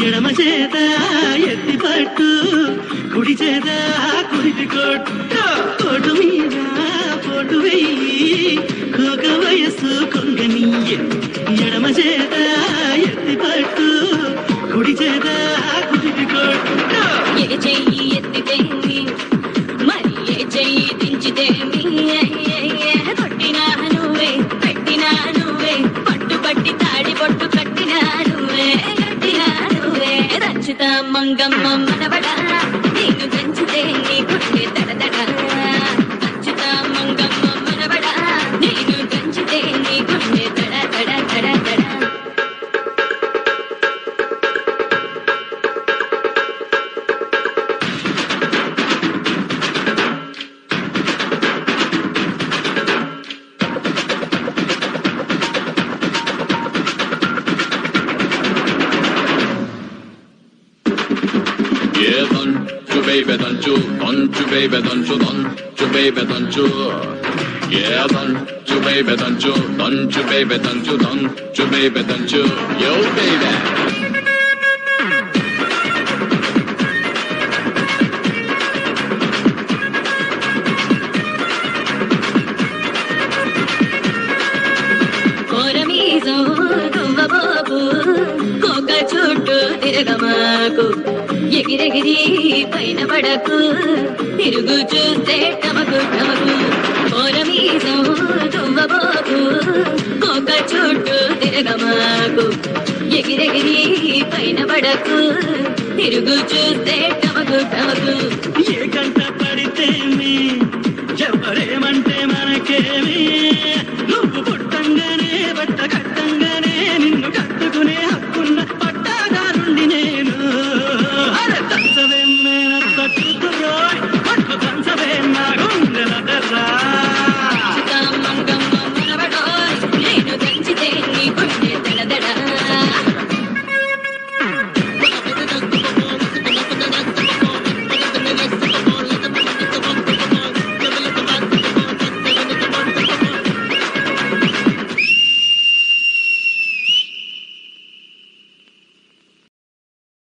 ఎడమ చేత ఎత్తి పట్టు కుడి చేత కుడితి కొట్టు కోటు మీద పోటు వెయ్యి కోక వయస్సు కొంగనీయ ఎడమ చేత ఎత్తి పట్టు కుడి చేత కుడితి కొట్టు ఏ చెయ్యి ఎత్తితేమి మరి ఏ చెయ్యి దించితేమి కొట్టినా నువ్వే పెట్టినా నువ్వే పట్టు పట్టి తాడి పొట్టు కట్టినా నువ్వే దంచుతా మంగమ్మ మనవడా నేను దంచితే నీ గుండె దడదడ దంచుతా మంగమ్మ మనవడా నేను దంచితే నీ గుండె దడ దడ దడ దడ baby, don't you, baby, don't you, baby, don't you, yeah, don't you, baby, don't you, baby, don't you, baby, don't you, yo, baby. తిరగమాకు ఎగిరెగిరి పైన పడకు తిరుగు చూస్తే టమకు టమకు ఓరమీసం తువ్వబోకు కోక చుట్టూ తిరగమాకు ఎగిరెగిరి పైన పడకు తిరుగు చూస్తే టమకు టమకు ఏ గంట పడితేమి ఎవరేమంటే మనకేమి నువ్వు పుట్టంగానే బట్ట